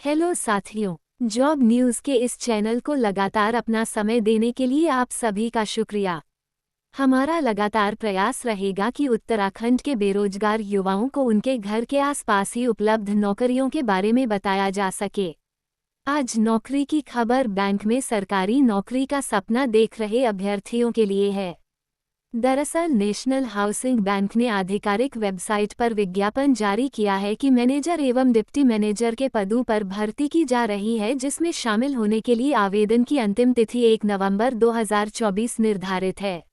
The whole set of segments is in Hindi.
हेलो साथियों, जॉब न्यूज़ के इस चैनल को लगातार अपना समय देने के लिए आप सभी का शुक्रिया। हमारा लगातार प्रयास रहेगा कि उत्तराखंड के बेरोजगार युवाओं को उनके घर के आसपास ही उपलब्ध नौकरियों के बारे में बताया जा सके। आज नौकरी की खबर बैंक में सरकारी नौकरी का सपना देख रहे अभ्यर्थियों के लिए है। दरअसल नेशनल हाउसिंग बैंक ने आधिकारिक वेबसाइट पर विज्ञापन जारी किया है कि मैनेजर एवं डिप्टी मैनेजर के पदों पर भर्ती की जा रही है, जिसमें शामिल होने के लिए आवेदन की अंतिम तिथि 1 नवंबर 2024 निर्धारित है।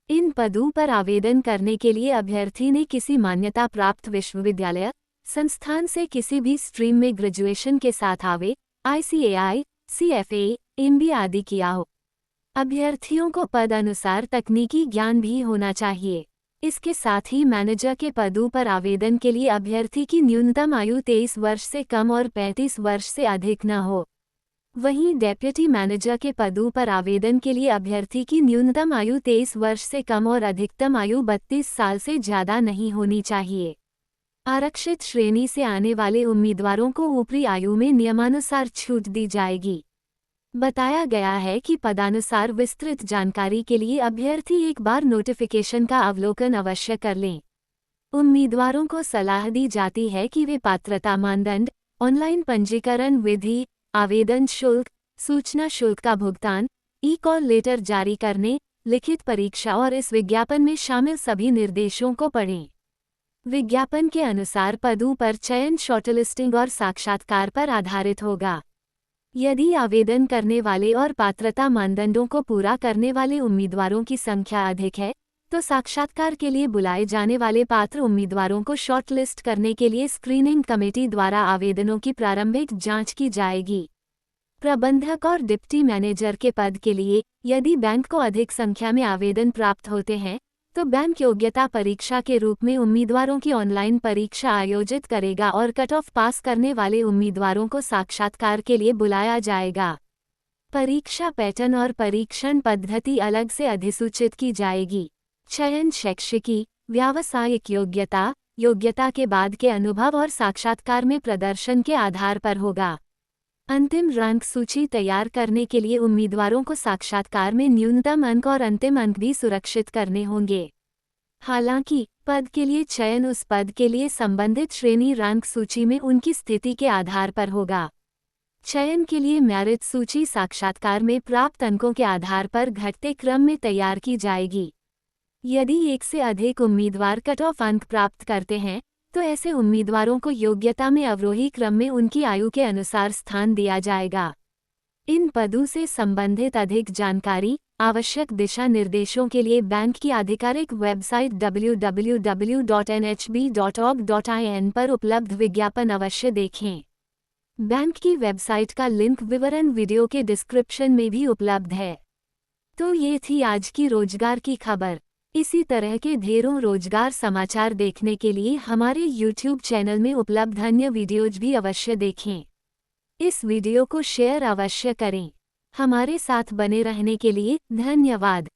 इन पदों पर आवेदन करने के लिए अभ्यर्थी ने किसी मान्यता प्राप्त विश्वविद्यालय संस्थान से किसी भी स्ट्रीम में ग्रेजुएशन के साथ ICAI, CFA, MBA आदि किया हो। अभ्यर्थियों को पद अनुसार तकनीकी ज्ञान भी होना चाहिए। इसके साथ ही मैनेजर के पदों पर आवेदन के लिए अभ्यर्थी की न्यूनतम आयु 23 वर्ष से कम और 35 वर्ष से अधिक न हो। वहीं डेप्यूटी मैनेजर के पदों पर आवेदन के लिए अभ्यर्थी की न्यूनतम आयु 23 वर्ष से कम और अधिकतम आयु 32 साल से ज़्यादा नहीं होनी चाहिए। आरक्षित श्रेणी से आने वाले उम्मीदवारों को ऊपरी आयु में नियमानुसार छूट दी जाएगी। बताया गया है कि पदानुसार विस्तृत जानकारी के लिए अभ्यर्थी एक बार नोटिफिकेशन का अवलोकन अवश्य कर लें। उम्मीदवारों को सलाह दी जाती है कि वे पात्रता मानदंड, ऑनलाइन पंजीकरण विधि, आवेदन शुल्क, सूचना शुल्क का भुगतान, ई-कॉल लेटर जारी करने, लिखित परीक्षा और इस विज्ञापन में शामिल सभी निर्देशों को पढ़ें। विज्ञापन के अनुसार पदों पर चयन शॉर्टलिस्टिंग और साक्षात्कार पर आधारित होगा। यदि आवेदन करने वाले और पात्रता मानदंडों को पूरा करने वाले उम्मीदवारों की संख्या अधिक है, तो साक्षात्कार के लिए बुलाए जाने वाले पात्र उम्मीदवारों को शॉर्टलिस्ट करने के लिए स्क्रीनिंग कमेटी द्वारा आवेदनों की प्रारंभिक जांच की जाएगी। प्रबंधक और डिप्टी मैनेजर के पद के लिए यदि बैंक को अधिक संख्या में आवेदन प्राप्त होते हैं, तो बैंक योग्यता परीक्षा के रूप में उम्मीदवारों की ऑनलाइन परीक्षा आयोजित करेगा और कट ऑफ पास करने वाले उम्मीदवारों को साक्षात्कार के लिए बुलाया जाएगा। परीक्षा पैटर्न और परीक्षण पद्धति अलग से अधिसूचित की जाएगी। चयन शैक्षिकी, व्यावसायिक योग्यता के बाद के अनुभव और साक्षात्कार में प्रदर्शन के आधार पर होगा। अंतिम रैंक सूची तैयार करने के लिए उम्मीदवारों को साक्षात्कार में न्यूनतम अंक और अंतिम अंक भी सुरक्षित करने होंगे। हालांकि पद के लिए चयन उस पद के लिए संबंधित श्रेणी रैंक सूची में उनकी स्थिति के आधार पर होगा। चयन के लिए मेरिट सूची साक्षात्कार में प्राप्त अंकों के आधार पर घटते क्रम में तैयार की जाएगी। यदि एक से अधिक उम्मीदवार कट ऑफ अंक प्राप्त करते हैं, तो ऐसे उम्मीदवारों को योग्यता में अवरोही क्रम में उनकी आयु के अनुसार स्थान दिया जाएगा। इन पदों से संबंधित अधिक जानकारी, आवश्यक दिशा निर्देशों के लिए बैंक की आधिकारिक वेबसाइट www.nhb.org.in पर उपलब्ध विज्ञापन अवश्य देखें। बैंक की वेबसाइट का लिंक विवरण वीडियो के डिस्क्रिप्शन में भी उपलब्ध है। तो ये थी आज की रोजगार की खबर। इसी तरह के ढेरों रोजगार समाचार देखने के लिए हमारे YouTube चैनल में उपलब्ध अन्य वीडियोज भी अवश्य देखें। इस वीडियो को शेयर अवश्य करें। हमारे साथ बने रहने के लिए धन्यवाद।